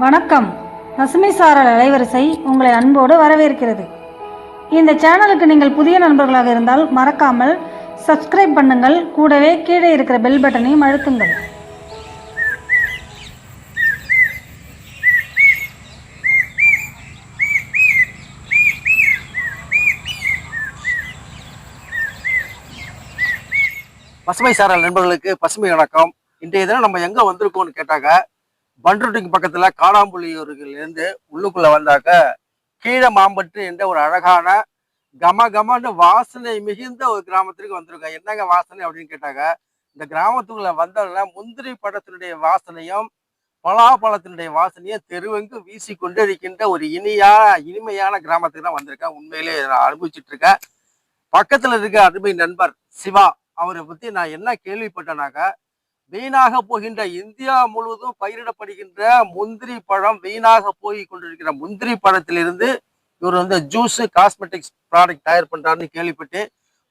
வணக்கம். பசுமை சாரல் அலைவரிசை உங்களை அன்போடு வரவேற்கிறது. இந்த சேனலுக்கு நீங்கள் புதிய நண்பர்களாக இருந்தால் மறக்காமல் சப்ஸ்கிரைப் பண்ணுங்கள். கூடவே கீழே இருக்கிற பெல் பட்டனையும் அழுத்துங்கள். பசுமை சாரல் நண்பர்களுக்கு பசுமை வணக்கம். இன்றைய தினம் நம்ம எங்க வந்திருக்கோம்னு கேட்டாக்க, பண்ருட்டிக்கு பக்கத்துல காடாம்புள்ளியூர்கள் இருந்து உள்ளுக்குள்ள வந்தாக்க கீழ மாம்பட்டு என்ற ஒரு அழகான கமன்னு வாசனை மிகுந்த ஒரு கிராமத்திற்கு வந்திருக்கோம். என்னங்க வாசனை அப்படின்னு கேட்டாக்க, இந்த கிராமத்துக்குள்ள வந்தோம்னா முந்திரி பழத்தினுடைய வாசனையும் பலாப்பழத்தினுடைய வாசனையும் தெருவெங்கு வீசி கொண்டிருக்கின்ற ஒரு இனிமையான கிராமத்துக்கு தான் வந்திருக்கேன். உண்மையிலே நான் அனுபவிச்சுட்டு இருக்கேன். பக்கத்துல இருக்க அருமை நண்பர் சிவா அவரை பத்தி நான் என்ன கேள்விப்பட்டேனாக்க, வீணாக போகின்ற இந்தியா முழுவதும் பயிரிடப்படுகின்ற முந்திரி பழம் வீணாக போய் கொண்டிருக்கிற முந்திரி பழத்திலிருந்து இவர் வந்து ஜூஸ் காஸ்மெட்டிக்ஸ் ப்ராடக்ட் தயார் பண்றாருன்னு கேள்விப்பட்டு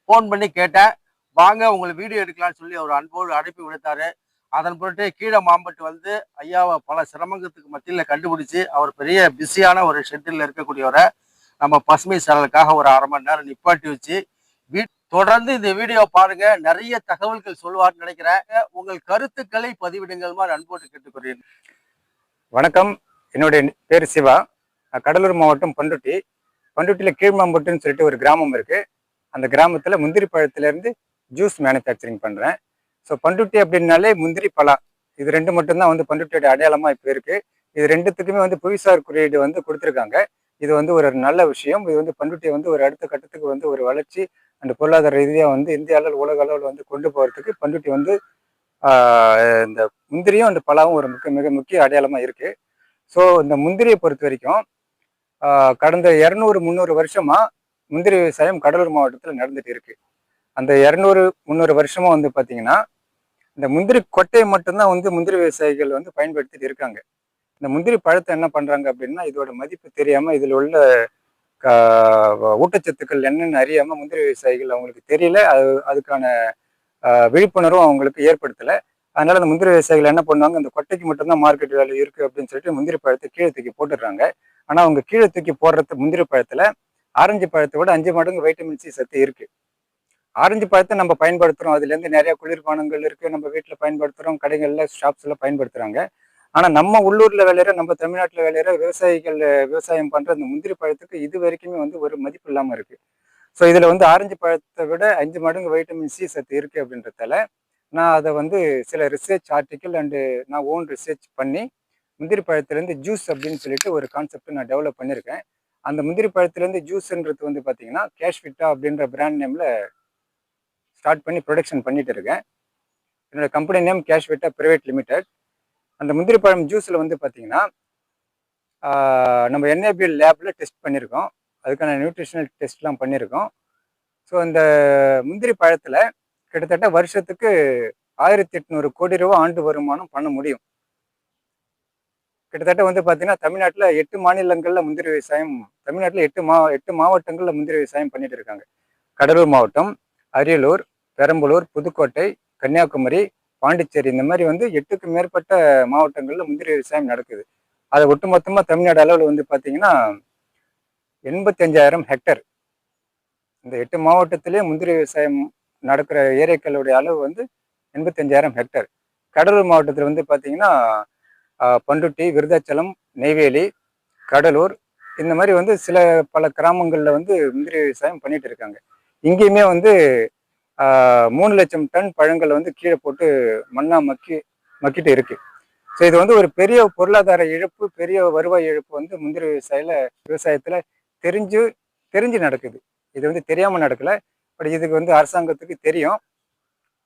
போன் பண்ணி கேட்டேன். வாங்க உங்களை வீடியோ எடுக்கலாம்னு சொல்லி அவர் அன்போடு அழைப்பு விடுத்தாரு. அதன் பொருட்டு கீழே மாம்பட்டு வந்து ஐயாவை பல சிரமங்களுக்கு மத்தியில் கண்டுபிடிச்சு அவர் பெரிய பிஸியான ஒரு ஷெட்டில் இருக்கக்கூடியவரை நம்ம பசுமை சாரலுக்காக ஒரு அரை மணி நேரம் நிப்பாட்டி வச்சு தொடர்ந்து இந்த வீடியோ பாருங்க. நிறைய தகவல்கள் சொல்லுவார்னு நினைக்கிறேன். உங்கள் கருத்துக்களை பதிவிடுங்கள் அன்போடு கேட்டுக்கொள்கிறேன். வணக்கம். என்னுடைய பேர் சிவா. கடலூர் மாவட்டம் பண்ருட்டியில் கீழ்மாம்பட்டுன்னு சொல்லிட்டு ஒரு கிராமம் இருக்கு. அந்த கிராமத்துல முந்திரி பழத்திலிருந்து ஜூஸ் மேனுஃபேக்சரிங் பண்றேன். ஸோ பண்ருட்டி அப்படின்னாலே முந்திரி பழம், இது ரெண்டு மட்டும்தான் வந்து பண்ருட்டியோட அடையாளமா இப்போ இருக்கு. இது ரெண்டுத்துக்குமே வந்து புவிசார் குறியீடு வந்து கொடுத்துருக்காங்க. இது வந்து ஒரு நல்ல விஷயம். இது வந்து பண்ருட்டியை வந்து ஒரு அடுத்த கட்டத்துக்கு வந்து ஒரு வளர்ச்சி அந்த பொருளாதார ரீதியாக வந்து இந்திய அளவில் உலக அளவில் வந்து கொண்டு போகிறதுக்கு பண்ருட்டி வந்து இந்த முந்திரியும் அந்த பலாவும் ஒரு மிக முக்கிய அடையாளமாக இருக்கு. ஸோ இந்த முந்திரியை பொறுத்த வரைக்கும் கடந்த 200-300 வருஷமா முந்திரி விவசாயம் கடலூர் மாவட்டத்தில் நடந்துட்டு இருக்கு. அந்த 200-300 வருஷமா வந்து பார்த்தீங்கன்னா இந்த முந்திரி கொட்டையை மட்டும்தான் வந்து முந்திரி விவசாயிகள் வந்து பயன்படுத்திட்டு இருக்காங்க. இந்த முந்திரி பழத்தை என்ன பண்றாங்க அப்படின்னா, இதோட மதிப்பு தெரியாம இதில் உள்ள ஊட்டச்சத்துக்கள் என்னென்னு அறியாம முந்திரி விவசாயிகள் அவங்களுக்கு தெரியல. அதுக்கான விழிப்புணர்வும் அவங்களுக்கு ஏற்படுத்தலை. அதனால அந்த முந்திரி விவசாயிகள் என்ன பண்ணுவாங்க, அந்த கொட்டைக்கு மட்டும்தான் மார்க்கெட் வேல்யூ இருக்கு அப்படின்னு சொல்லிட்டு முந்திரி பழத்தை கீழே தூக்கி போட்டுடுறாங்க. ஆனா அவங்க கீழே தூக்கி போடுறது முந்திரி பழத்துல ஆரஞ்சு பழத்தை விட 5 மடங்கு வைட்டமின் சி சத்து இருக்கு. ஆரஞ்சு பழத்தை நம்ம பயன்படுத்துறோம், அதுல இருந்து நிறைய குளிர்பானங்கள் இருக்கு, நம்ம வீட்டுல பயன்படுத்துறோம், கடைகள்ல ஷாப்ஸ்ல பயன்படுத்துறாங்க. ஆனா நம்ம உள்ளூர்ல விளையிற, நம்ம தமிழ்நாட்டுல விளையிற விவசாயிகள் விவசாயம் பண்ற அந்த முந்திரி பழத்துக்கு இது வரைக்குமே வந்து ஒரு மதிப்பு இல்லாம இருக்கு. ஸோ இதுல வந்து ஆரஞ்சு பழத்தை விட 5 மடங்கு வைட்டமின் சி சத்து இருக்கு அப்படின்றதால நான் அதை வந்து சில ரிசர்ச் ஆர்டிக்கல் அண்டு நான் ஓன் ரிசர்ச் பண்ணி முந்திரி பழத்திலேருந்து ஜூஸ் அப்படின்னு சொல்லிட்டு ஒரு கான்செப்ட் நான் டெவலப் பண்ணியிருக்கேன். அந்த முந்திரி பழத்திலேருந்து ஜூஸ்ன்றது வந்து பார்த்தீங்கன்னா கேஷ்விட்டா அப்படின்ற பிராண்ட் நேம்ல ஸ்டார்ட் பண்ணி ப்ரொடக்ஷன் பண்ணிட்டு இருக்கேன். என்னோட கம்பெனி நேம் கேஷ்விட்டா பிரைவேட் லிமிடெட். அந்த முந்திரி பழம் ஜூஸில் வந்து பார்த்தீங்கன்னா நம்ம என்ஏபிஎல் லேபில் டெஸ்ட் பண்ணியிருக்கோம். அதுக்கான நியூட்ரிஷனல் டெஸ்ட்லாம் பண்ணியிருக்கோம். ஸோ அந்த முந்திரி பழத்தில் கிட்டத்தட்ட வருஷத்துக்கு 1800 கோடி ரூபா ஆண்டு வருமானம் பண்ண முடியும். கிட்டத்தட்ட வந்து பார்த்தீங்கன்னா தமிழ்நாட்டில் 8 மாநிலங்களில் முந்திரி விவசாயம், தமிழ்நாட்டில் 8 மாவட்டங்களில் முந்திரி விவசாயம் பண்ணிட்டு இருக்காங்க. கடலூர் மாவட்டம், அரியலூர், பெரம்பலூர், புதுக்கோட்டை, கன்னியாகுமரி, பாண்டிச்சேரி, இந்த மாதிரி வந்து 8க்கும் மேற்பட்ட மாவட்டங்களில் முந்திரி விவசாயம் நடக்குது. அதை ஒட்டுமொத்தமாக தமிழ்நாடு அளவில் வந்து பார்த்தீங்கன்னா 85,000 ஹெக்டர். இந்த 8 மாவட்டத்திலே முந்திரி விவசாயம் நடக்கிற ஏரியாக்களுடைய அளவு வந்து 85,000 ஹெக்டர். கடலூர் மாவட்டத்தில் வந்து பார்த்தீங்கன்னா பண்ருட்டி, விருதாச்சலம், நெய்வேலி, கடலூர், இந்த மாதிரி வந்து பல கிராமங்களில் வந்து முந்திரி விவசாயம் பண்ணிட்டு இருக்காங்க. இங்கேயுமே வந்து 3 லட்சம் டன் பழங்கள் வந்து கீழே போட்டு மண்ணா மக்கிட்டு இருக்கு. ஸோ இது வந்து ஒரு பெரிய பொருளாதார இழப்பு, பெரிய வருவாய் இழப்பு வந்து முந்திரி விவசாயத்துல தெரிஞ்சு நடக்குது. இது வந்து தெரியாம நடக்கல. பட் இதுக்கு வந்து அரசாங்கத்துக்கு தெரியும்.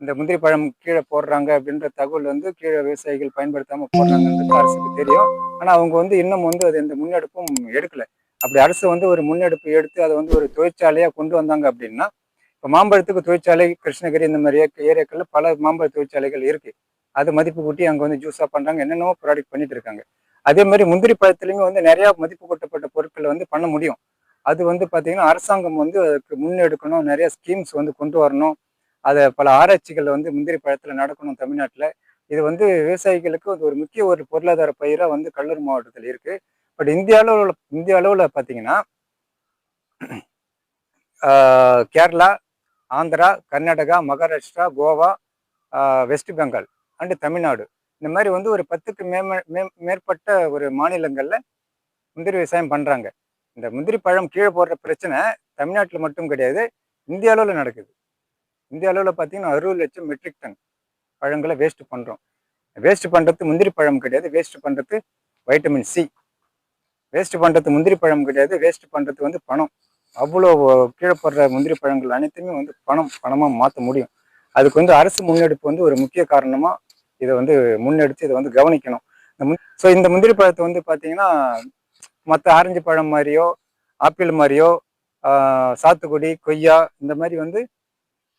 இந்த முந்திரி பழம் கீழே போடுறாங்க அப்படின்ற தகவல் வந்து கீழே விவசாயிகள் பயன்படுத்தாம போடுறாங்கன்றது அரசுக்கு தெரியும். ஆனா அவங்க வந்து இன்னும் வந்து அது எந்த முன்னெடுப்பும் எடுக்கல. அப்படி அரசு வந்து ஒரு முன்னெடுப்பு எடுத்து அதை வந்து ஒரு தொழிற்சாலையா கொண்டு வந்தாங்க அப்படின்னா, இப்போ மாம்பழத்துக்கு தொழிற்சாலை கிருஷ்ணகிரி இந்த மாதிரி ஏரியாக்கள்ல பல மாம்பழ தொழிற்சாலைகள் இருக்கு. அது மதிப்பு கூட்டி அங்க வந்து ஜூஸா பண்றாங்க, என்னென்னவோ ப்ராடக்ட் பண்ணிட்டு இருக்காங்க. அதே மாதிரி முந்திரி பழத்துலையுமே வந்து நிறைய மதிப்பு கூட்டப்பட்ட பொருட்களை வந்து பண்ண முடியும். அது வந்து பாத்தீங்கன்னா அரசாங்கம் வந்து அதுக்கு முன்னெடுக்கணும், நிறைய ஸ்கீம்ஸ் வந்து கொண்டு வரணும். அதை பல ஆராய்ச்சிகள் வந்து முந்திரி பழத்துல நடக்கணும் தமிழ்நாட்டில். இது வந்து விவசாயிகளுக்கு ஒரு முக்கிய ஒரு பொருளாதார பயிராக வந்து கடலூர் மாவட்டத்தில் இருக்கு. பட் இந்திய அளவில் பார்த்தீங்கன்னா கேரளா, ஆந்திரா, கர்நாடகா, மகாராஷ்டிரா, கோவா, வெஸ்ட் பெங்கால் அண்டு தமிழ்நாடு, இந்த மாதிரி வந்து ஒரு 10க்கு மேற்பட்ட ஒரு மாநிலங்களில் முந்திரி விவசாயம் பண்ணுறாங்க. இந்த முந்திரி பழம் கீழே போடுற பிரச்சனை தமிழ்நாட்டில் மட்டும் கிடையாது, இந்திய அளவில் நடக்குது. இந்திய அளவில் பார்த்தீங்கன்னா 60 லட்சம் மெட்ரிக் டன் பழங்களை வேஸ்ட் பண்ணுறோம். வேஸ்ட் பண்ணுறது முந்திரி பழம் கிடையாது, வேஸ்ட் பண்ணுறது வைட்டமின் சி. வேஸ்ட் பண்ணுறது முந்திரி பழம் கிடையாது, வேஸ்ட் பண்ணுறது வந்து பணம். அவ்வளோ கீழே போடுற முந்திரி பழங்கள் அனைத்துமே வந்து பணமாக மாற்ற முடியும். அதுக்கு வந்து அரசு முன்னெடுப்பு வந்து ஒரு முக்கிய காரணமாக இதை வந்து முன்னெடுத்து இதை வந்து கவனிக்கணும். ஸோ இந்த முந்திரி பழத்தை வந்து பார்த்தீங்கன்னா மற்ற ஆரஞ்சு பழம் மாதிரியோ, ஆப்பிள் மாதிரியோ, சாத்துக்குடி, கொய்யா இந்த மாதிரி வந்து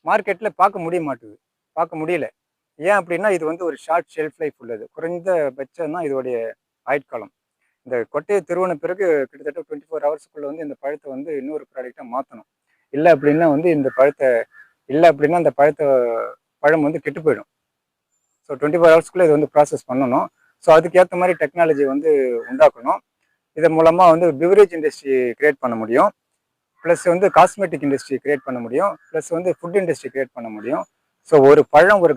மார்க்கெட்டில் பார்க்க முடியல. ஏன் அப்படின்னா இது வந்து ஒரு ஷார்ட் ஷெல்ஃப் லைஃப் உள்ளது. குறைந்தபட்சம் தான் இதோடைய ஆயுட்காலம். இந்த கொட்டையை திருவன பிறகு கிட்டத்தட்ட 24 ஹவர்ஸுக்குள்ள வந்து இந்த பழத்தை வந்து இன்னொரு ப்ராடக்டாக மாற்றணும். இல்லை அப்படின்னா வந்து அந்த பழம் வந்து கெட்டு போயிடும். ஸோ 24 ஹவர்ஸ்க்குள்ளே இது வந்து ப்ராசஸ் பண்ணணும். ஸோ அதுக்கேற்ற மாதிரி டெக்னாலஜி வந்து உண்டாக்கணும். இதன் மூலமாக வந்து பிவரேஜ் இண்டஸ்ட்ரி கிரியேட் பண்ண முடியும், ப்ளஸ் வந்து காஸ்மெட்டிக் இண்டஸ்ட்ரி கிரியேட் பண்ண முடியும், ப்ளஸ் வந்து ஃபுட் இண்டஸ்ட்ரி கிரியேட் பண்ண முடியும். ஸோ ஒரு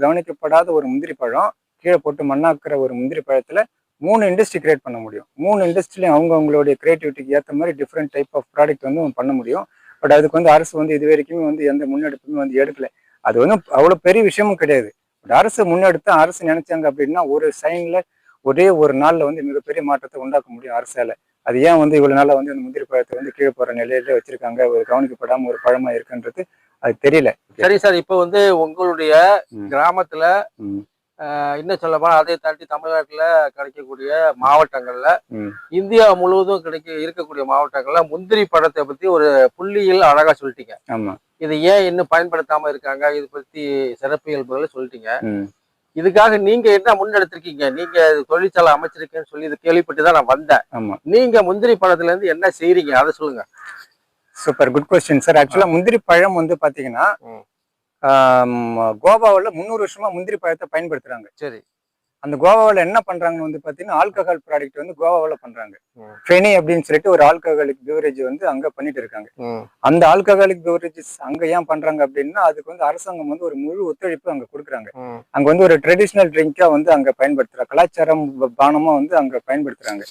கவனிக்கப்படாத ஒரு முந்திரி பழம் கீழே போட்டு மண்ணாக்குற ஒரு முந்திரி பழத்தில் 3 இண்டஸ்ட்ரி கிரியேட் பண்ண முடியும். 3 இண்டஸ்ட்ரிலையும் அவங்களுடைய கிரியேட்டிவிட்டிக்கு ஏற்ற மாதிரி டிஃப்ரெண்ட் டைப் ஆஃப் ப்ராடக்ட் வந்து பண்ண முடியும். பட் அதுக்கு வந்து அரசு வந்து இது வரைக்குமே வந்து எந்த முன்னெடுப்புமே வந்து எடுக்கல. அது வந்து அவ்வளோ பெரிய விஷயமும் கிடையாது. பட் அரசு நினைச்சாங்க அப்படின்னா ஒரு சைன்ல ஒரே ஒரு நாள்ல வந்து மிகப்பெரிய மாற்றத்தை உண்டாக்க முடியும் அரசால. அது ஏன் வந்து இவ்வளவு நாளா வந்து அந்த முந்திரி பழத்தை வந்து கீழே போற நிலையில வச்சிருக்காங்க, ஒரு கவனிக்கப்படாம ஒரு பழமா இருக்குன்றது அது தெரியல. சரி சார், இப்போ வந்து உங்களுடைய கிராமத்துல இன்னும் சொல்ல போனா அதை தாண்டி தமிழ்நாட்டுல கிடைக்கக்கூடிய மாவட்டங்கள்ல, இந்தியா முழுவதும் இருக்கக்கூடிய மாவட்டங்கள்ல முந்திரி பழத்தை பத்தி ஒரு புள்ளியில் அழகா சொல்லிட்டீங்க. ஆமா, இது ஏன் இன்னும் பயன்படுத்தாம இருக்காங்க, இது பத்தி சிறப்பியல்புகளை சொல்லிட்டீங்க. இதுக்காக நீங்க என்ன முன்னெடுத்திருக்கீங்க? நீங்க தொழிற்சாலை அமைச்சிருக்கேன்னு சொல்லி இது கேள்விப்பட்டுதான் நான் வந்தேன். ஆமா, நீங்க முந்திரி பழத்துல இருந்து என்ன செய்றீங்க அதை சொல்லுங்க. Super, good question sir. ஆக்சுவலா முந்திரி பழம் வந்து பாத்தீங்கன்னா கோவாவில் 300 வருஷமா முந்திரி பழத்தை பயன்படுத்துறாங்க. சரி. அந்த கோவாவில் என்ன பண்றாங்கன்னு வந்து பாத்தீங்கன்னா ஆல்கஹால் ப்ராடக்ட் வந்து கோவாவில் பண்றாங்க. ஃபெனி அப்படின்னு சொல்லிட்டு ஒரு ஆல்கஹாலிக் பிவரேஜ் வந்து அங்க பண்ணிட்டு இருக்காங்க. அந்த ஆல்கஹாலிக் பிவரேஜஸ் அங்க ஏன் பண்றாங்க அப்படின்னா அதுக்கு வந்து அரசாங்கம் வந்து ஒரு முழு ஒத்துழைப்பு அங்க கொடுக்குறாங்க. அங்க வந்து ஒரு ட்ரெடிஷ்னல் ட்ரிங்கா வந்து அங்க பயன்படுத்துறாங்க, கலாச்சாரம் பானமா வந்து அங்க பயன்படுத்துறாங்க.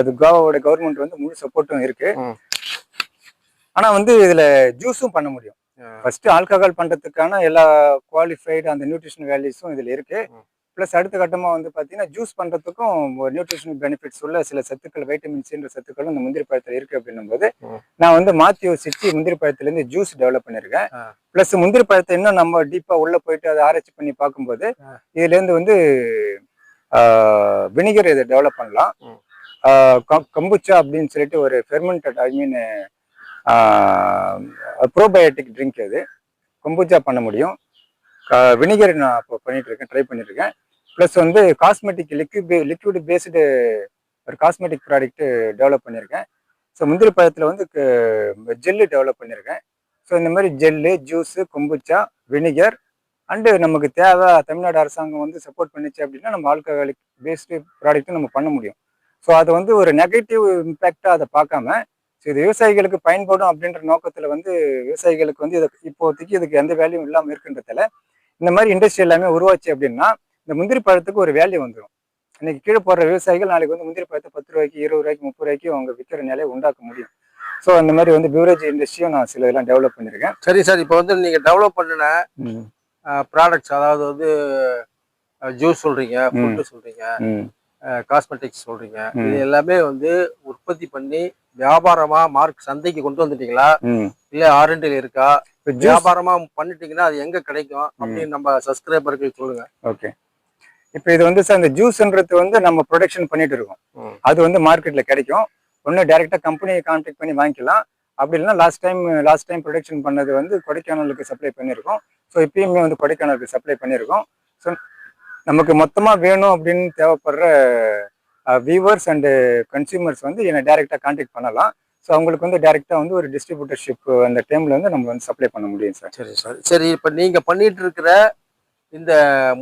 அது கோவாவோட கவர்மெண்ட் வந்து முழு சப்போர்ட்டும் இருக்கு. ஆனா வந்து இதுல ஜூஸும் பண்ண முடியும். ஃபர்ஸ்ட் ஆல்கஹால் பண்றதுக்கான எல்லா குவாலிஃபைடு அந்த நியூட்ரிஷன் வேல்யூஸும் இதுல இருக்கு. பிளஸ் அடுத்த கட்டமா வந்து பாத்தீங்கன்னா ஜூஸ் பண்றதுக்கும் நியூட்ரிஷனல் பெனிஃபிட்ஸ் உள்ள சில சத்துக்கள், வைட்டமின் சின்ற சத்துக்களும் இந்த முந்திரி பழத்துல இருக்கு அப்படின்னும் போது நான் வந்து மாத்தி யோசிச்சு முந்திரி பழத்துல இருந்து ஜூஸ் டெவலப் பண்ணிருக்கேன். பிளஸ் முந்திரி பழத்தை இன்னும் நம்ம டீப்பா உள்ள போயிட்டு அதை ஆராய்ச்சி பண்ணி பார்க்கும்போது இதுல இருந்து வந்து வினிகர் இதை டெவலப் பண்ணலாம். கம்புச்சா அப்படின்னு சொல்லிட்டு ஒரு ஃபெர்மெண்டட், ஐ மீன் ப்ரோபயோட்டிக் ட்ரிங்க், அது கொம்புச்சா பண்ண முடியும். வினிகர் நான் இப்போ ட்ரை பண்ணிட்டு இருக்கேன். ப்ளஸ் வந்து காஸ்மெட்டிக் லிக்விட் பேஸ்டு ஒரு காஸ்மெட்டிக் ப்ராடக்ட் டெவலப் பண்ணியிருக்கேன். ஸோ முந்திரி பழத்தில் வந்து ஜெல்லு டெவலப் பண்ணியிருக்கேன். ஸோ இந்த மாதிரி gel, juice, kombucha, vinegar and நமக்கு தேவை தமிழ்நாடு அரசாங்கம் வந்து சப்போர்ட் பண்ணிச்சு அப்படின்னா நம்ம ஆல்கஹாலிக் பேஸ்டு ப்ராடக்ட்டும் நம்ம பண்ண முடியும். ஸோ அதை வந்து ஒரு நெகட்டிவ் இம்பேக்டாக அதை பார்க்காம ஸோ இது விவசாயிகளுக்கு பயன்படும் அப்படின்ற நோக்கத்தில் வந்து விவசாயிகளுக்கு வந்து இப்போதைக்கு இதுக்கு எந்த வேல்யூவும் இல்லாமல் இருக்குன்றதுல இந்த மாதிரி இண்டஸ்ட்ரி எல்லாமே உருவாச்சு அப்படின்னா இந்த முந்திரி பழத்துக்கு ஒரு வேல்யூ வந்துடும். இன்னைக்கு கீழே போடுற விவசாயிகள் நாளைக்கு வந்து முந்திரி பழத்தை 10 ரூபாய்க்கு, 20 ரூபாய்க்கு, 30 ரூபாய்க்கு அவங்க விற்கிற நிலையை உண்டாக்க முடியும். ஸோ அந்த மாதிரி வந்து பிவரேஜ் இண்டஸ்ட்ரியும் நான் சில இதெல்லாம் டெவலப் பண்ணியிருக்கேன். சரி சார், இப்போ வந்து நீங்க டெவலப் பண்ணின ப்ராடக்ட்ஸ், அதாவது வந்து ஜூஸ் சொல்றீங்க, ஃபுட்டு சொல்றீங்க, காஸ்மெட்டிக்ஸ் சொல்றீங்க, இது எல்லாமே வந்து உற்பத்தி பண்ணி வியாபாரமா சந்தைக்கு கொண்டு வந்துட்டீங்களா, இல்ல ஆர்என்டில இருக்கா? வியாபாரமா பண்ணிட்டீங்கன்னா அது எங்க கிடைக்கும் அப்படின்னு நம்ம சப்ஸ்கிரைபர்களுக்கு சொல்லுங்க. ஓகே, இப்போ இது வந்து சார் இந்த ஜூஸ்ன்றது வந்து நம்ம ப்ரொடக்ஷன் பண்ணிட்டு இருக்கோம். அது வந்து மார்க்கெட்ல கிடைக்கும். ஒன்று டைரக்டா கம்பெனியை கான்டாக்ட் பண்ணி வாங்கிக்கலாம். அப்படி இல்லைன்னா லாஸ்ட் டைம் ப்ரொடக்ஷன் பண்ணது வந்து கொடைக்கானலுக்கு சப்ளை பண்ணியிருக்கோம். ஸோ இப்பயுமே வந்து கொடைக்கானலுக்கு சப்ளை பண்ணியிருக்கோம். ஸோ நமக்கு மொத்தமா வேணும் அப்படின்னு தேவைப்படுற வியூவர்ஸ் அண்டு கன்சியூமர்ஸ் வந்து என்னை டைரெக்டாக கான்டாக்ட் பண்ணலாம். ஸோ அவங்களுக்கு வந்து டைரெக்டாக வந்து ஒரு டிஸ்ட்ரிபியூட்டர்ஷிப் அந்த டைமில் வந்து நம்ம வந்து சப்ளை பண்ண முடியும் சார். சரி சார். சரி, இப்போ நீங்கள் பண்ணிட்டு இருக்கிற இந்த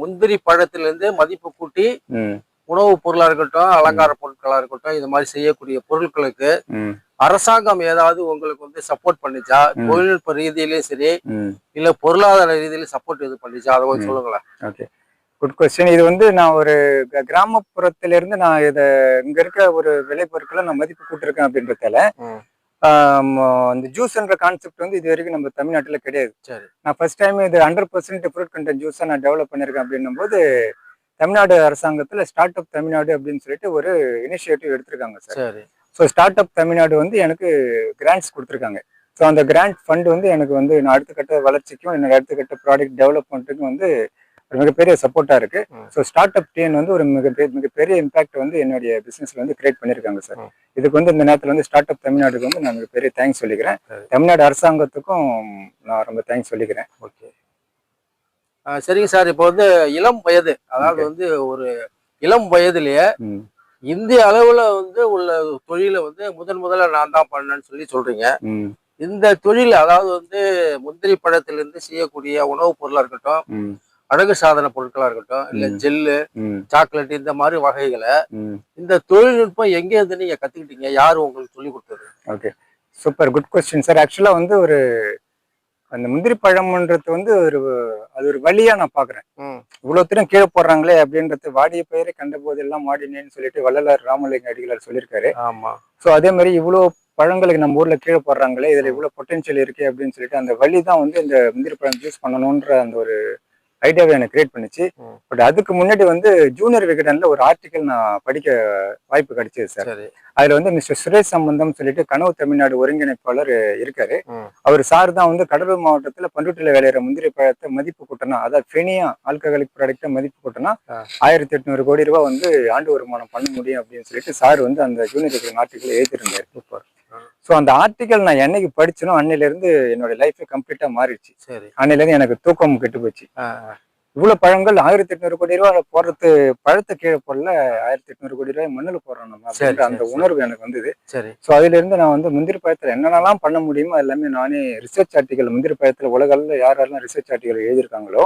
முந்திரி பழத்திலிருந்து மதிப்பு கூட்டி ம் உணவுப் பொருளா இருக்கட்டும், அலங்கார பொருட்களா இருக்கட்டும், இது மாதிரி செய்யக்கூடிய பொருட்களுக்கு ம் அரசாங்கம் ஏதாவது உங்களுக்கு வந்து சப்போர்ட் பண்ணிச்சா? ம் தொழில்நுட்ப ரீதியிலயும் சரி, ம் இல்ல பொருளாதார ரீதியிலும் சப்போர்ட் இது பண்ணிச்சா? அதை கொஞ்சம் சொல்லுங்களேன். Okay, good question. இது வந்து நான் ஒரு கிராமப்புறத்துல இருந்து நான் இதை இங்க இருக்க ஒரு விளைபொருட்களை நான் மதிப்பு கூட்டிருக்கேன் அப்படின்றதால ம். இந்த ஜூஸ்ன்ற கான்செப்ட் வந்து இது வரைக்கும் நம்ம தமிழ்நாட்டுல கிடையாது. சரி, நான் ஃபர்ஸ்ட் டைம் இது 100% ஃப்ரூட் கண்டென்ட் ஜூஸை நான் டெவலப் பண்ணியிருக்கேன் அப்படின்னும் போது தமிழ்நாடு அரசாங்கத்துல ஸ்டார்ட் அப் தமிழ்நாடு அப்படின்னு சொல்லிட்டு ஒரு இனிஷியேட்டிவ் எடுத்திருக்காங்க சார். சரி. ஸோ ஸ்டார்ட் அப் தமிழ்நாடு வந்து எனக்கு கிராண்ட்ஸ் கொடுத்துருக்காங்க. ஸோ அந்த கிராண்ட் ஃபண்ட் வந்து எனக்கு வந்து நான் அடுத்த கட்ட வளர்ச்சிக்கும் என்னோட அடுத்த கட்ட ப்ராடக்ட் டெவலப்மெண்ட்டுக்கும் வந்து ஒரு மிகப்பெரிய சப்போர்ட்டா இருக்கு. ஸோ ஸ்டார்ட் அப் டீம் வந்து ஒரு மிகப்பெரிய இம்பாக்ட் வந்து என்னுடைய பிசினஸ்ல வந்து கிரியேட் பண்ணியிருக்காங்க சார். இதுக்கு வந்து இந்த நேரத்தில் வந்து ஸ்டார்ட் அப் தமிழ்நாடுக்கு வந்து நான் மிகப்பெரிய தேங்க்ஸ் சொல்லிக்கிறேன். தமிழ்நாடு அரசாங்கத்துக்கும் நான் ரொம்ப தேங்க்ஸ் சொல்லிக்கிறேன். ஓகே. சரிங்க சார். இப்போ வந்து இளம் வயது, அதாவது வந்து ஒரு இளம் வயதிலேயே இந்திய அளவுல வந்து உள்ள தொழிலை வந்து முதல்ல நான் தான் பண்ணேன்னு சொல்றீங்க. இந்த தொழில், அதாவது வந்து முந்திரி பழத்திலிருந்து செய்யக்கூடிய உணவுப் பொருளா இருக்கட்டும், அழகு சாதன பொருட்களா இருக்கட்டும், இல்ல ஜெல்லு, சாக்லேட், இந்த மாதிரி வகைகளை இந்த தொழில்நுட்பம் எங்க இருந்து நீங்க கத்துக்கிட்டீங்க? யாரு உங்களுக்கு சொல்லி கொடுத்தது? Okay, super, good question sir. ஆக்சுவலா வந்து ஒரு அந்த முந்திரி பழம்ன்றது வந்து அது ஒரு வழியா நான் பாக்குறேன். இவ்வளவு தூரம் கீழே போடுறாங்களே அப்படின்றது, வாடிய பெயரை கண்ட போதெல்லாம் வாடினேன்னு சொல்லிட்டு வள்ளலார் ராமலிங்க அடிகளார் சொல்லியிருக்காரு. ஆமா. ஸோ அதே மாதிரி இவ்வளவு பழங்களுக்கு நம்ம ஊர்ல கீழே போடுறாங்களே, இதுல இவ்வளவு பொட்டன்ஷியல் இருக்கு அப்படின்னு சொல்லிட்டு அந்த வழி தான் வந்து இந்த முந்திரி பழம் ஜூஸ் பண்ணணும்ன்ற அந்த ஒரு ஐடியாவை எனக்கு கிரியேட் பண்ணிச்சு. பட் அதுக்கு முன்னாடி வந்து ஜூனியர் விகடன்ல ஒரு ஆர்டிக்கல் நான் படிக்க வாய்ப்பு கிடைச்சது சார். அதுல வந்து மிஸ்டர் சுரேஷ் சம்பந்தம் சொல்லிட்டு கனவு தமிழ்நாடு ஒருங்கிணைப்பாளர் இருக்காரு. அவர் சார் தான் வந்து கடலூர் மாவட்டத்துல பண்ருட்டில விளையிற முந்திரி பழத்தை மதிப்பு கூட்டணும், அதாவது ஃபெனியா ஆல்கஹாலிக் ப்ராடக்டை மதிப்பு கூட்டினா 1800 கோடி ரூபாய் வந்து ஆண்டு வருமானம் பண்ண முடியும் அப்படின்னு சொல்லிட்டு சார் வந்து அந்த ஜூனியர் விகடன் ஆர்டிக்கல் எழுதியிருந்தாரு. ஸோ அந்த ஆர்டிக்கல் நான் என்னைக்கு படிச்சனோ அன்னையில இருந்து என்னோட லைஃபே கம்ப்ளீட்டா மாறிடுச்சு. அன்னையில இருந்து எனக்கு தூக்கம் கெட்டு போச்சு. இவ்வளவு பழங்கள் 1800 கோடி ரூபாய் போடுறது, பழத்தை கீழே போடல, 1800 கோடி ரூபாய் மண்ணில் போடுறோம் நம்ம அப்படின்ற அந்த உணர்வு எனக்கு வந்தது. ஸோ அதுல இருந்து நான் வந்து முந்திரி பழத்துல என்னென்னலாம் பண்ண முடியுமோ எல்லாமே நானே ரிசர்ச் ஆர்டிக்கல், முந்திரி பழத்துல உலக அளவில் யாரெல்லாம் ரிசர்ச் ஆர்டிக்கல் எழுதியிருக்காங்களோ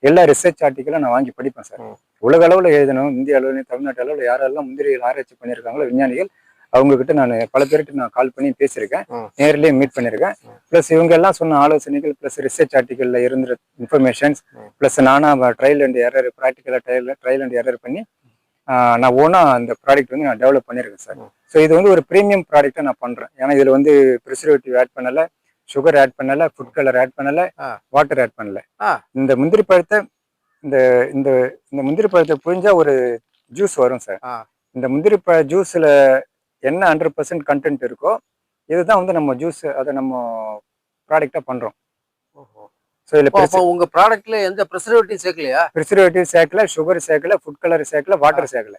எல்லா ரிசர்ச் ஆர்டிக்கலும் நான் வாங்கி படிப்பேன் சார். உலக அளவில் எழுதணும், இந்திய அளவுலையும் தமிழ்நாட்டு அளவில் யாரெல்லாம் முந்திரிகள் ஆராய்ச்சி பண்ணியிருக்காங்களோ விஞ்ஞானிகள், அவங்க கிட்ட நான் பல பேருக்கு நான் கால் பண்ணி பேசியிருக்கேன், நேர்லயே மீட் பண்ணியிருக்கேன். பிளஸ் இவங்க எல்லாம் சொன்ன ஆலோசனைகள், பிளஸ் ரிசர்ச் ஆர்டிக்கல்ல இருந்த இன்ஃபர்மேஷன்ஸ், பிளஸ் நானா ட்ரையல் அண்ட் எரர், ப்ராக்டிக்கலா ட்ரையல் அண்ட் எரர் பண்ணி நான் ஓனா அந்த ப்ராடக்ட் வந்து நான் டெவலப் பண்ணியிருக்கேன் சார். ஸோ இது வந்து ஒரு ப்ரீமியம் ப்ராடக்டை நான் பண்றேன். ஏன்னா இதுல வந்து ப்ரிசர்வேட்டிவ் ஆட் பண்ணல, சுகர் ஆட் பண்ணல, ஃபுட் கலர் ஆட் பண்ணல, வாட்டர் ஆட் பண்ணல. இந்த முந்திரி பழத்தை இந்த இந்த இந்த முந்திரி பழத்தை புழிஞ்சா ஒரு ஜூஸ் வரும் சார். இந்த முந்திரி பழ ஜூஸ்ல என்ன 100% கண்டென்ட் இருக்கோ இதுதான் வந்து நம்ம ஜூஸ், அதை நம்ம ப்ராடக்டா பண்றோம். ஸோ இதுல உங்க ப்ராடக்ட்ல எந்த ப்ரிசர்வேட்டிவ் சேர்க்கலையா? ப்ரிசர்வேட்டிவ் சேர்க்கல, சுகர் சேர்க்கல, ஃபுட் கலர் சேர்க்கல, வாட்டர் சேர்க்கல.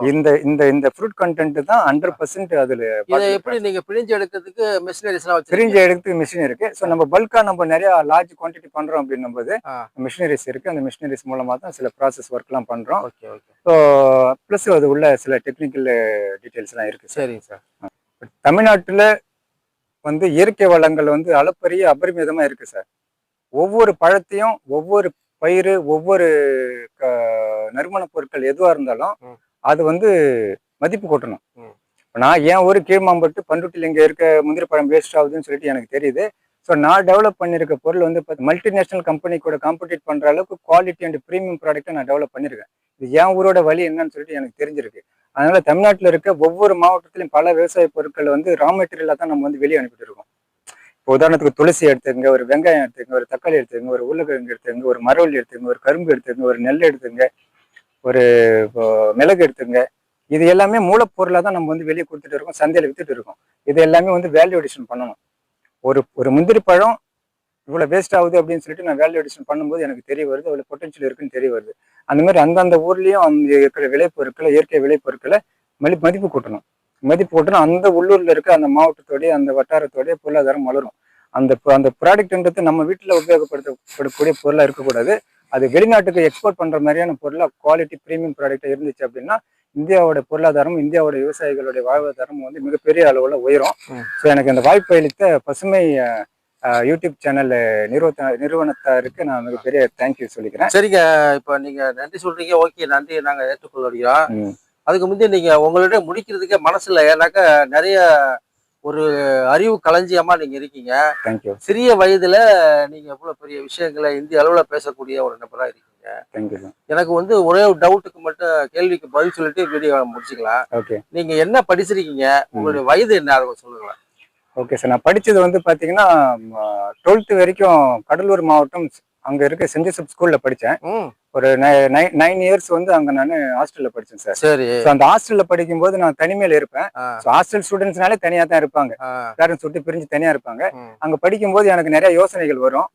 இந்த இந்த இந்த ஃப்ரூட் கண்டென்ட் தான் 100% அதுல. இதை எப்படி நீங்க பிழிஞ்சு எடுக்கிறதுக்கு மிஷினரிஸ்லாம் வச்சு? பிழிஞ்சு எடுக்கிறதுக்கு மிஷின் இருக்கு. ஸோ நம்ம பல்கா நம்ம நிறைய லார்ஜ் குவான்டிட்டி பண்றோம் அப்படின்னும் போது மிஷினரிஸ் இருக்கு. அந்த மிஷினரிஸ் மூலமா தான் சில ப்ராசஸ் ஒர்க்லாம் பண்றோம். ஸோ பிளஸ் அது உள்ள சில டெக்னிக்கல் டீடைல்ஸ்லாம் இருக்கு. சரிங்க சார். தமிழ்நாட்டுல வந்து இயற்கை வளங்கள் வந்து அளப்பரிய அபரிமிதமா இருக்கு சார். ஒவ்வொரு பழத்தையும், ஒவ்வொரு பயிர், ஒவ்வொரு நறுமண பொருட்கள் எதுவா இருந்தாலும் அது வந்து மதிப்பு கூட்டணும். நான் ஏன் ஒரு கீழ்மாம்பட்டு பண்ருட்டில் இங்க இருக்க முந்திரி பழம் வேஸ்ட் ஆகுதுன்னு சொல்லிட்டு எனக்கு தெரியுது. ஸோ நான் டெவலப் பண்ணிருக்க பொருள் வந்து மல்டிநேஷனல் கம்பெனி கூட காம்படிட் பண்ற அளவுக்கு குவாலிட்டி அண்ட் ப்ரீமியம் ப்ராடக்ட்டை நான் டெவலப் பண்ணிருக்கேன். இது என் ஊரோட வழி என்னன்னு சொல்லிட்டு எனக்கு தெரிஞ்சிருக்கு. அதனால தமிழ்நாட்டில் இருக்க ஒவ்வொரு மாவட்டத்திலையும் பல விவசாய பொருட்கள் வந்து ரா மெட்டீரியலா தான் நம்ம வந்து வெளியே அனுப்பிட்டு இருக்கோம். இப்போ உதாரணத்துக்கு துளசி எடுத்துங்க, ஒரு வெங்காயம் எடுத்துங்க, ஒரு தக்காளி எடுத்துங்க, ஒரு உருளைக்கிழங்கு எடுத்துங்க, ஒரு மரவள்ளி எடுத்துங்க, ஒரு கரும்பு எடுத்துங்க, ஒரு நெல் எடுத்துங்க, ஒரு மிளகு எடுத்துங்க. இது எல்லாமே மூலப்பொருளாக தான் நம்ம வந்து வெளியே கொடுத்துட்டு இருக்கோம், சந்தையில் வித்துட்டு இருக்கோம். இது எல்லாமே வந்து வேல்யூ அடிஷன் பண்ணணும். ஒரு முந்திரி பழம் இவ்வளோ வேஸ்ட் ஆகுது அப்படின்னு சொல்லிட்டு நான் வேல்யூ அடிஷன் பண்ணும்போது எனக்கு தெரிய வருது, அவ்வளோ பொட்டன்ஷியல் இருக்குன்னு தெரிய வருது. அந்த மாதிரி அந்தந்த ஊர்லேயும் அந்த இருக்கிற விளைபொருட்களை, இயற்கை விளைபொருட்களை மதிப்பு கூட்டணும். மதிப்பு கூட்டணும். அந்த உள்ளூரில் இருக்க அந்த மாவட்டத்தோடைய, அந்த வட்டாரத்தோடைய பொருளாதாரம் வளரும். அந்த ப்ராடக்ட்ன்றது நம்ம வீட்டில் உபயோகப்படுத்தப்படக்கூடிய பொருளாக இருக்கக்கூடாது. அது வெளிநாட்டுக்கு எக்ஸ்போர்ட் பண்ற மாதிரியான பொருளாக குவாலிட்டி ப்ரீமியம் ப்ராடக்ட் இருந்துச்சு அப்படின்னா இந்தியாவோட பொருளாதாரம், இந்தியாவோட விவசாயிகளுடைய வாழ்வாதாரம் வந்து மிகப்பெரிய அளவுல உயரும். ஸோ எனக்கு அந்த வாய்ப்பு அளித்த பசுமை யூடியூப் சேனல் நிறுவனத்தாருக்கு நான் மிகப்பெரிய தேங்க்யூ சொல்லிக்கிறேன். சரிங்க, இப்ப நீங்க நன்றி சொல்றீங்க, ஓகே, நன்றி நாங்க ஏற்றுக்கொள்கிறோம். ம். அதுக்கு முந்தைய நீங்க உங்கள்ட்ட முடிக்கிறதுக்கே மனசுல, ஏன்னாக்கா நிறைய ஒரு அறிவு களஞ்சியமா நீங்க இருக்கீங்க. தேங்க்யூ. சிறிய வயதுல நீங்க எவ்வளவு பெரிய விஷயங்களை இந்திய அளவுல பேசக்கூடிய ஒரு நபரா இருக்கீங்க. Thank you sir. எனக்கு வந்து ஒரே ஒரு டவுட்டுக்கு மட்டும் கேள்விக்கு பதில் சொல்லிட்டு வீடியோ முடிச்சுக்கலாம். ஓகே. நீங்க என்ன படிச்சிருக்கீங்க, உங்களுடைய வயது என்ன, அதை சொல்லுங்களேன். ஓகே சார், நான் படிச்சது வந்து பாத்தீங்கன்னா 12th வரைக்கும் கடலூர் மாவட்டம் அங்க இருக்க சென்ட் ஜோசப் ஸ்கூல்ல படிச்சேன். ஒரு 9 இயர்ஸ் வந்து அங்க நான் ஹாஸ்டல்ல படிச்சேன் சார். சரி. அந்த ஹாஸ்டல்ல படிக்கும்போது நான் தனிமையில இருப்பேன். ஹாஸ்டல் ஸ்டூடெண்ட்ஸ்னாலே தனியா தான் இருப்பாங்க, பேரண்ட்ஸ் விட்டு பிரிஞ்சு தனியா இருப்பாங்க. அங்க படிக்கும்போது எனக்கு நிறைய யோசனைகள் வரும்.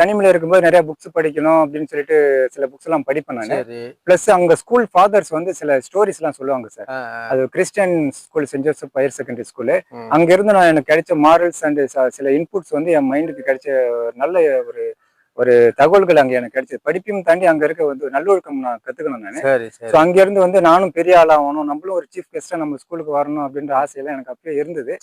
தனிமையில இருக்கும்போது நிறைய புக்ஸ் படிக்கணும் அப்படின்னு சொல்லிட்டு சில புக்ஸ் எல்லாம் படிப்பேன் நான். பிளஸ் அங்க ஸ்கூல் ஃபாதர்ஸ் வந்து சில ஸ்டோரிஸ் எல்லாம் சொல்லுவாங்க சார். அது Christian school Saint Joseph higher secondary school. அங்க இருந்து நான் எனக்கு கிடைச்ச மாரல்ஸ் அண்ட் சில இன்புட்ஸ் வந்து என் மைண்டுக்கு கிடைச்ச நல்ல ஒரு ஒரு தகவல்கள் அங்க எனக்கு கிடைச்சது. படிப்பையும் தாண்டி அங்க இருக்க வந்து நல்லொழுக்கம் நான் கத்துக்கணும் நானு. அங்க இருந்து வந்து நானும் பெரிய ஆளாகணும், நம்மளும் ஒரு சீஃப் கெஸ்டா நம்ம ஸ்கூலுக்கு வரணும் அப்படின்ற ஆசையெல்லாம் எனக்கு அப்பயே இருந்தது.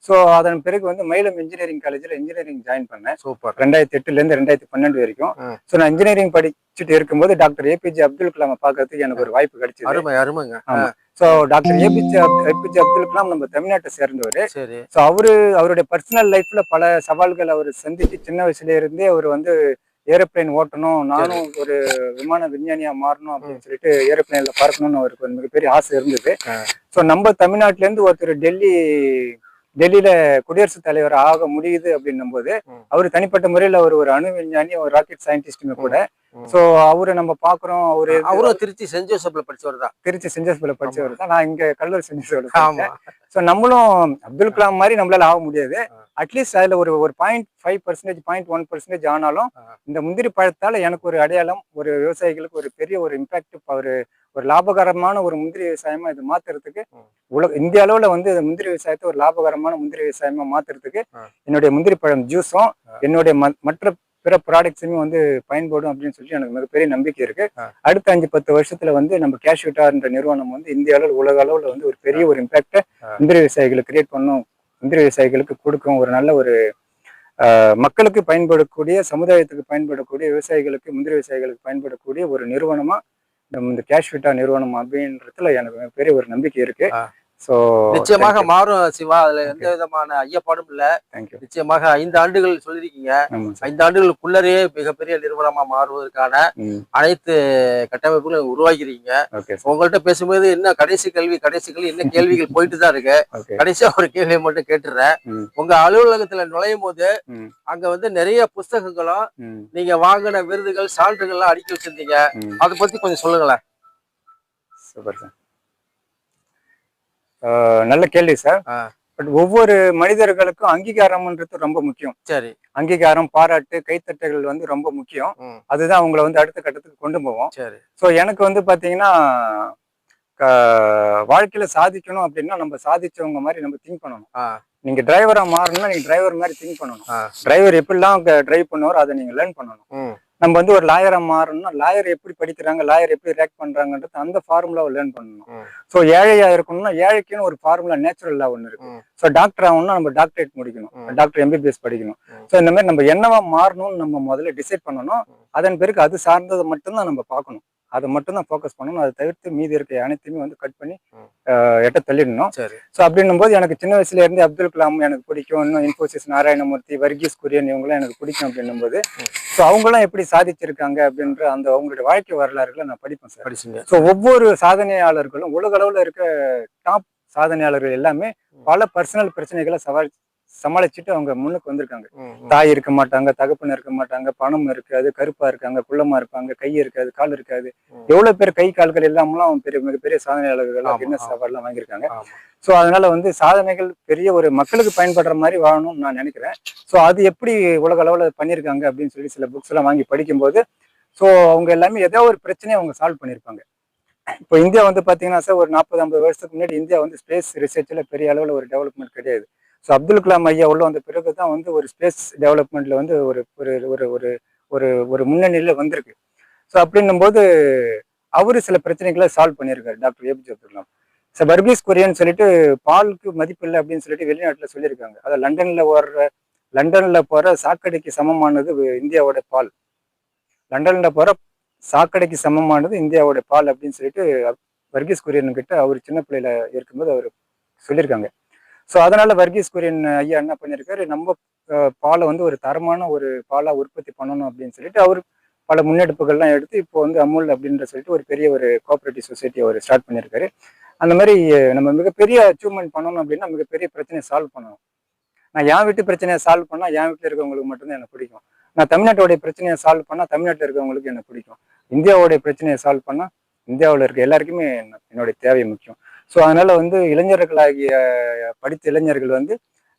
ஸோ அதன் பிறகு வந்து மயிலம் இன்ஜினியரிங் காலேஜ்ல இன்ஜினியரிங் ஜாயின் பண்ணேன். சூப்பர். 2008ல இருந்து 2012 வரைக்கும். ஸோ நான் இன்ஜினியரிங் படிச்சுட்டு இருக்கும்போது டாக்டர் ஏபிஜே அப்துல் கலாமை பார்க்கறதுக்கு எனக்கு ஒரு வாய்ப்பு கிடைச்சது. ஆமா. So doctor A P J Abdul Kalam நம்ம தமிழ்நாட்டை சேர்ந்தவர். ஸோ அவருடைய பர்சனல் லைஃப்ல பல சவால்கள் அவர் சந்திச்சு சின்ன வயசுல இருந்தே அவர் வந்து ஏரோப்ளைன் ஓட்டணும், நானும் ஒரு விமான விஞ்ஞானியா மாறணும் அப்படின்னு சொல்லிட்டு ஏரோப்ளைன்ல பறக்கணும்னு அவருக்கு ஒரு மிகப்பெரிய ஆசை இருந்தது. ஸோ நம்ம தமிழ்நாட்டுல இருந்து ஒருத்தர் டெல்லியில குடியரசுத் தலைவர் ஆக முடியுது அப்படின்னும் போது அவரு தனிப்பட்ட முறையில் அவர் ஒரு அணு விஞ்ஞானி, ஒரு ராக்கெட் சயின்டிஸ்டுமே கூட. சோ அவரை நம்ம பாக்குறோம். அவரும் திருச்சி சென்ட் ஜோசப்ல படிச்சவர் தான். திருச்சி சென்ட் ஜோசப்ல படிச்சவர் தான். நான் இங்க கடலூர் சென்ட் ஜோசப்ல. சோ நம்மளும் அப்துல் கலாம் மாதிரி நம்மளால ஆக முடியாது. அட்லீஸ்ட் அதுல ஒரு 0.5%, 0.1% ஆனாலும் இந்த முந்திரி பழத்தால எனக்கு ஒரு அடையாளம், ஒரு விவசாயிகளுக்கு ஒரு பெரிய ஒரு இம்பாக்ட், ஒரு லாபகரமான ஒரு முந்திரி விவசாயமா இது மாத்துறதுக்கு, இந்திய அளவுல வந்து முந்திரி விவசாயத்தை ஒரு லாபகரமான முந்திரி விவசாயமா மாத்துறதுக்கு என்னுடைய முந்திரி பழம் ஜூஸும் என்னுடைய மற்ற பிற ப்ராடக்ட்ஸுமே வந்து பயன்படும் அப்படின்னு சொல்லி எனக்கு மிகப்பெரிய நம்பிக்கை இருக்கு. அடுத்த 5-10 வருஷத்துல வந்து நம்ம கேஷ்யூட்டார்ன்ற நிறுவனம் வந்து இந்திய அளவில் உலக அளவுல வந்து ஒரு பெரிய ஒரு இம்பாக்டை முந்திரி விவசாயிகளுக்கு கிரியேட் பண்ணும், முந்திரி விவசாயிகளுக்கு கொடுக்கும், ஒரு நல்ல ஒரு மக்களுக்கு பயன்படக்கூடிய, சமுதாயத்துக்கு பயன்படக்கூடிய, விவசாயிகளுக்கு, முந்திரி விவசாயிகளுக்கு பயன்படக்கூடிய ஒரு நிறுவனமா இந்த கேஷ்யூட்டா நிறுவனம் அப்படின்றதுல எனக்கு பெரிய ஒரு நம்பிக்கை இருக்கு. சோ நிச்சயமாக மாறும் சிவா, அதுல எந்த விதமான ஐயப்பாடும் இல்ல. நிச்சயமாக 5 ஆண்டுகள் சொல்லிருக்கீங்க. 5 ஆண்டுகளுக்குள்ளரே மிகப்பெரிய நிறுவனமா மாறுவதற்கான அனைத்து கட்டமைப்புகளும் உருவாக்கிறீங்க. உங்கள்கிட்ட பேசும்போது இன்னும் கடைசி கேள்வி இன்னும் கேள்விகள் போயிட்டு தான் இருக்கு. கடைசியா ஒரு கேள்வியை மட்டும் கேட்டுறேன். உங்க அலுவலகத்துல நுழையும் போது அங்க வந்து நிறைய புஸ்தகங்களும் நீங்க வாங்கின விருதுகள், சான்றுகள்லாம் அடுக்கி வச்சிருந்தீங்க. அதை பத்தி கொஞ்சம் சொல்லுங்களேன். சூப்பர் சார், நல்ல கேள்வி சார். பட் ஒவ்வொரு மனிதர்களுக்கும் அங்கீகாரம்ன்றது ரொம்ப முக்கியம். சரி. அங்கீகாரம், பாராட்டு, கைத்தட்டல்கள் வந்து ரொம்ப முக்கியம். அதுதான் அவங்களை வந்து அடுத்த கட்டத்துக்கு கொண்டு போவோம். சரி. ஸோ எனக்கு வந்து பாத்தீங்கன்னா வாழ்க்கையில சாதிக்கணும் அப்படின்னா நம்ம சாதிச்சவங்க மாதிரி நம்ம திங்க் பண்ணணும். நீங்க டிரைவரா மாறணும்னா நீங்க டிரைவர் மாதிரி திங்க் பண்ணணும். டிரைவர் எப்படிலாம் டிரைவ் பண்ணுவாரோ அதை நீங்க லேர்ன் பண்ணணும். நம்ம வந்து ஒரு லாயரா மாறணும்னா லாயர் எப்படி படிக்கிறாங்க, லாயர் எப்படி ரியாக்ட் பண்றாங்கன்றது அந்த ஃபார்முலாவை லேர்ன் பண்ணணும். ஸோ ஏழையா இருக்கணும்னா ஏழைக்குன்னு ஒரு ஃபார்முலா நேச்சுரலா ஒன்று இருக்கு. ஸோ டாக்டர் ஆகணும்னா நம்ம டாக்டரேட் முடிக்கணும், டாக்டர் MBBS படிக்கணும். ஸோ இந்த மாதிரி நம்ம என்னவா மாறணும்னு நம்ம முதல்ல டிசைட் பண்ணணும். அதன் பிறகு அது சார்ந்ததை மட்டும்தான் நம்ம பார்க்கணும், அதை மட்டும் தான் ஃபோக்கஸ் பண்ணணும். அதை தவிர்த்து மீதி இருக்க அனைத்துமே வந்து கட் பண்ணி எட்ட தள்ளிடணும். ஸோ அப்படின்னும் போது எனக்கு சின்ன வயசுல இருந்து அப்துல் கலாம் எனக்கு பிடிக்கும், இன்னும் இன்ஃபோசிஸ் நாராயணமூர்த்தி, வர்கீஸ் குரியன் இவங்களாம் எனக்கு பிடிக்கும் அப்படின்னும் போது ஸோ அவங்களாம் எப்படி சாதிச்சிருக்காங்க அப்படின்ற அந்த அவங்களுடைய வாழ்க்கை வரலாறுகளை நான் படிப்பேன் சார். ஸோ ஒவ்வொரு சாதனையாளர்களும் உலக அளவுல இருக்க டாப் சாதனையாளர்கள் எல்லாமே பல பர்சனல் பிரச்சனைகளை சமாளிச்சுட்டு அவங்க முன்னுக்கு வந்திருக்காங்க. தாய் இருக்க மாட்டாங்க, தகப்பன் இருக்க மாட்டாங்க, பணம் இருக்காது, கருப்பா இருக்காங்க, குள்ளமா இருப்பாங்க, கை இருக்காது, கால் இருக்காது. எவ்வளவு பேர் கை கால்கள் இல்லாமலாம் மிகப்பெரிய சாதனையாளர்கள் கின்னஸ் அவார்ட்லாம் வாங்கியிருக்காங்க. ஸோ அதனால வந்து சாதனைகள் பெரிய ஒரு மக்களுக்கு பயன்படுற மாதிரி வாழணும்னு நான் நினைக்கிறேன். ஸோ அது எப்படி உலக அளவுல பண்ணியிருக்காங்க அப்படின்னு சொல்லி சில புக்ஸ் எல்லாம் வாங்கி படிக்கும்போது ஸோ அவங்க எல்லாமே ஏதோ ஒரு பிரச்சனையை அவங்க சால்வ் பண்ணியிருப்பாங்க. இப்போ இந்தியா வந்து பாத்தீங்கன்னா சார் ஒரு 40-50 வருஷத்துக்கு முன்னாடி இந்தியா வந்து ஸ்பேஸ் ரிசர்ச்ல பெரிய அளவுல ஒரு டெவலப்மெண்ட் கிடையாது. ஸோ அப்துல் கலாம் ஐயா உள்ள வந்த பிறகுதான் வந்து ஒரு ஸ்பேஸ் டெவலப்மெண்ட்ல வந்து ஒரு ஒரு ஒரு ஒரு ஒரு முன்னணியில வந்திருக்கு. ஸோ அப்படின்னும் போது அவரு சில பிரச்சனைகளை சால்வ் பண்ணியிருக்காரு doctor APJ Abdul Kalam. So Varghese Kurien சொல்லிட்டு பாலுக்கு மதிப்பு இல்லை அப்படின்னு சொல்லிட்டு வெளிநாட்டுல சொல்லியிருக்காங்க. அதை லண்டன்ல ஓடுற லண்டன்ல போற சாக்கடைக்கு சமமானது இந்தியாவோட பால். லண்டன்ல போற சாக்கடைக்கு சமமானது இந்தியாவோட பால் அப்படின்னு சொல்லிட்டு வர்கீஸ் குரியன் கிட்ட அவர் சின்ன பிள்ளையில இருக்கும்போது அவர் சொல்லியிருக்காங்க. ஸோ அதனால வர்கீஸ் குரியன் ஐயா என்ன பண்ணியிருக்காரு, நம்ம பாலை வந்து ஒரு தரமான ஒரு பாலா உற்பத்தி பண்ணணும் அப்படின்னு சொல்லிட்டு அவர் பல முன்னெடுப்புகள்லாம் எடுத்து இப்போ வந்து அமுல் அப்படின்ற சொல்லிட்டு ஒரு பெரிய ஒரு கோஆபரேட்டிவ் சொசைட்டி அவர் ஸ்டார்ட் பண்ணியிருக்காரு. அந்த மாதிரி நம்ம மிகப்பெரிய அச்சீவ்மெண்ட் பண்ணணும் அப்படின்னா மிகப்பெரிய பிரச்சனையை சால்வ் பண்ணணும். நான் என் வீட்டு பிரச்சனையை சால்வ் பண்ணா என் வீட்டில் இருக்கவங்களுக்கு மட்டும்தான் எனக்கு பிடிக்கும். நான் தமிழ்நாட்டோடைய பிரச்சனையை சால்வ் பண்ணா தமிழ்நாட்டில் இருக்கவங்களுக்கு எனக்கு பிடிக்கும். இந்தியாவோடைய பிரச்சனையை சால்வ் பண்ணா இந்தியாவில் இருக்க எல்லாருக்குமே என்னுடைய தேவை முக்கியம். ஸோ அதனால வந்து இளைஞர்களாகிய படித்த இளைஞர்கள் வந்து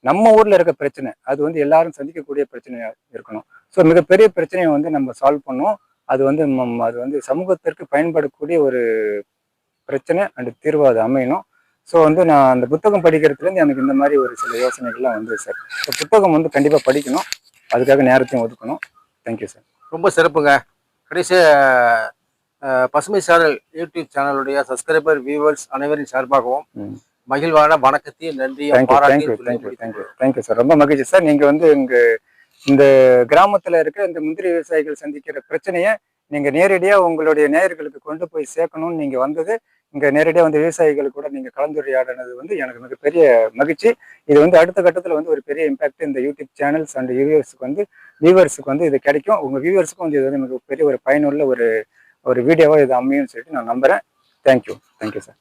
நம்ம ஊர்ல இருக்க பிரச்சனை அது வந்து எல்லாரும் சந்திக்கக்கூடிய பிரச்சனையா இருக்கணும். ஸோ மிகப்பெரிய பிரச்சனையை வந்து நம்ம சால்வ் பண்ணோம். அது வந்து சமூகத்திற்கு பயன்படக்கூடிய ஒரு பிரச்சனை அண்ட் தீர்வு அது அமையணும். ஸோ வந்து நான் அந்த புத்தகம் படிக்கிறதுலேருந்து எனக்கு இந்த மாதிரி ஒரு சில யோசனைகள்லாம் வந்து சார். ஸோ புத்தகம் வந்து கண்டிப்பாக படிக்கணும், அதுக்காக நேரத்தையும் ஒதுக்கணும். Thank you sir. ரொம்ப சிறப்புங்க. கடைசி பசுமை சாரல் யூடியூப் சேனலுடைய சப்ஸ்கிரைபர் வியூவர்ஸ் அனைவரின் சார்பாகவும் மகிழ்வான வணக்கத்தையும் நன்றியும் தேங்க்யூ சார். ரொம்ப மகிழ்ச்சி சார். நீங்க வந்து இந்த கிராமத்துல இருக்க இந்த முந்திரி விவசாயிகள் சந்திக்கிற பிரச்சனையை நீங்க நேரடியா உங்களுடைய நேயர்களுக்கு கொண்டு போய் சேர்க்கணும்னு நீங்க வந்தது, இங்க நேரடியா வந்து விவசாயிகள் கூட நீங்க கலந்துரையாடினது வந்து எனக்கு மிகப்பெரிய மகிழ்ச்சி. இது வந்து அடுத்த கட்டத்துல வந்து ஒரு பெரிய இம்பாக்ட் இந்த யூடியூப் சேனல்ஸ் அண்ட் வியூவர்ஸுக்கு வந்து இது கிடைக்கும். உங்க வியூவர்ஸுக்கும் வந்து இது வந்து மிகப்பெரிய ஒரு பயனுள்ள ஒரு வீடியோவா இது அமையும்னு சொல்லிட்டு நான் நம்புறேன். Thank you sir.